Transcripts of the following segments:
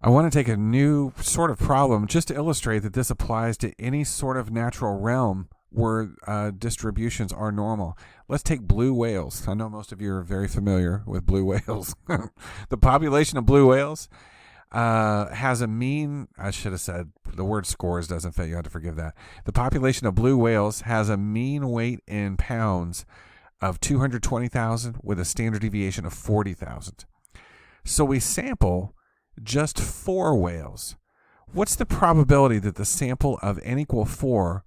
I want to take a new sort of problem just to illustrate that this applies to any sort of natural realm where distributions are normal. Let's take blue whales. I know most of you are very familiar with blue whales. The population of blue whales has a mean, I should have said, the word scores doesn't fit. You have to forgive that. The population of blue whales has a mean weight in pounds of 220,000 with a standard deviation of 40,000. So we sample just 4 whales. What's the probability that the sample of n equal 4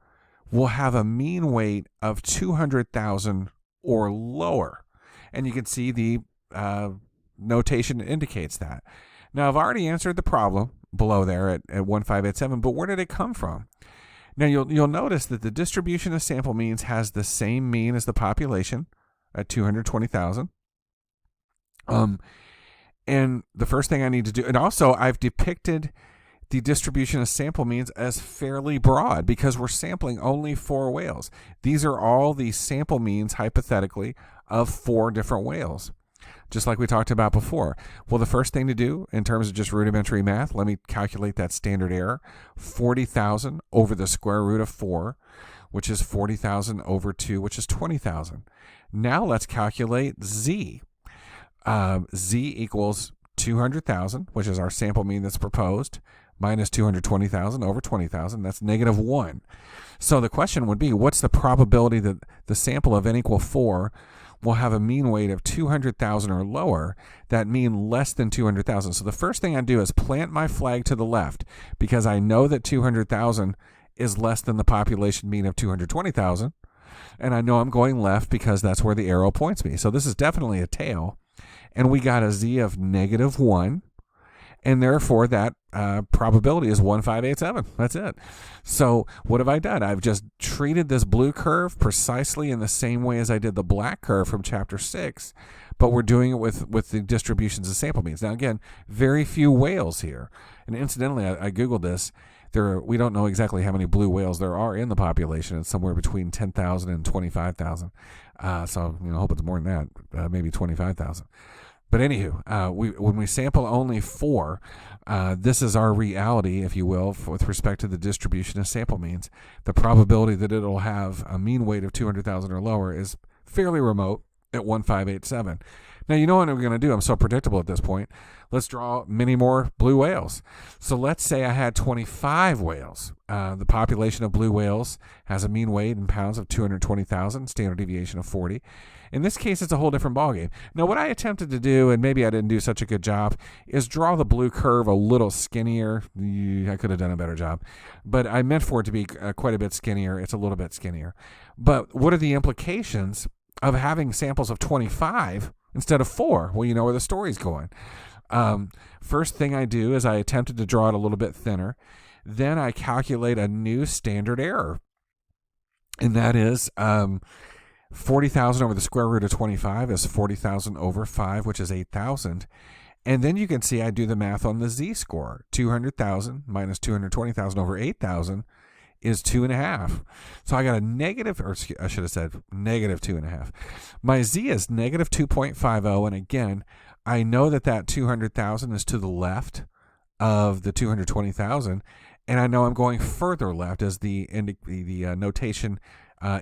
will have a mean weight of 200,000 or lower? And you can see the notation indicates that. Now, I've already answered the problem below there at 1587, but where did it come from? Now, you'll notice that the distribution of sample means has the same mean as the population at 220,000. And the first thing I need to do, and also I've depicted the distribution of sample means as fairly broad because we're sampling only 4 whales. These are all the sample means, hypothetically, of 4 different whales, just like we talked about before. Well, the first thing to do in terms of just rudimentary math, let me calculate that standard error. 40,000 over the square root of 4, which is 40,000 over 2, which is 20,000. Now let's calculate Z. Z equals 200,000, which is our sample mean that's proposed, minus 220,000 over 20,000. That's negative 1. So the question would be, what's the probability that the sample of n equal 4 will have a mean weight of 200,000 or lower, that mean less than 200,000? So the first thing I do is plant my flag to the left because I know that 200,000 is less than the population mean of 220,000. And I know I'm going left because that's where the arrow points me. So this is definitely a tail. And we got a Z of negative 1. And therefore, that probability is 1587. That's it. So what have I done? I've just treated this blue curve precisely in the same way as I did the black curve from Chapter 6, but we're doing it with the distributions of sample means. Now, again, very few whales here. And incidentally, I Googled this. We don't know exactly how many blue whales there are in the population. It's somewhere between 10,000 and 25,000. So I hope it's more than that, maybe 25,000. But anywho, when we sample only 4, this is our reality, if you will, with respect to the distribution of sample means. The probability that it'll have a mean weight of 200,000 or lower is fairly remote at 1587. Now, you know what I'm going to do? I'm so predictable at this point. Let's draw many more blue whales. So let's say I had 25 whales. The population of blue whales has a mean weight in pounds of 220,000, standard deviation of 40. In this case, it's a whole different ballgame. Now, what I attempted to do, and maybe I didn't do such a good job, is draw the blue curve a little skinnier. I could have done a better job. But I meant for it to be quite a bit skinnier. It's a little bit skinnier. But what are the implications of having samples of 25 instead of 4? Well, you know where the story's going. First thing I do is I attempted to draw it a little bit thinner. Then I calculate a new standard error. And that is 40,000 over the square root of 25 is 40,000 over 5, which is 8,000. And then you can see I do the math on the Z-score. 200,000 minus 220,000 over 8,000 is 2.5. So I got a negative, or I should have said negative 2.5. My Z is negative 2.50, and again, I know that 200,000 is to the left of the 220,000, and I know I'm going further left as the notation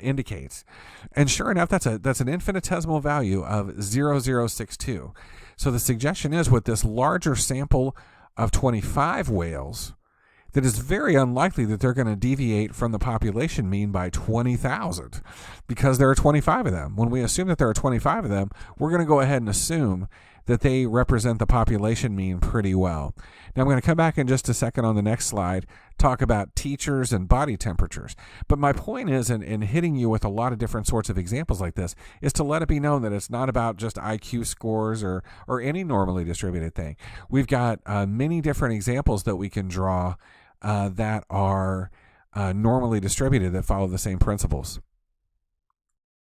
indicates. And sure enough, that's an infinitesimal value of 0.062. So the suggestion is with this larger sample of 25 whales, that it's very unlikely that they're going to deviate from the population mean by 20,000 because there are 25 of them. When we assume that there are 25 of them, we're going to go ahead and assume that they represent the population mean pretty well. Now, I'm going to come back in just a second on the next slide, talk about teachers and body temperatures. But my point is, in hitting you with a lot of different sorts of examples like this, is to let it be known that it's not about just IQ scores or any normally distributed thing. We've got many different examples that we can draw that are normally distributed that follow the same principles.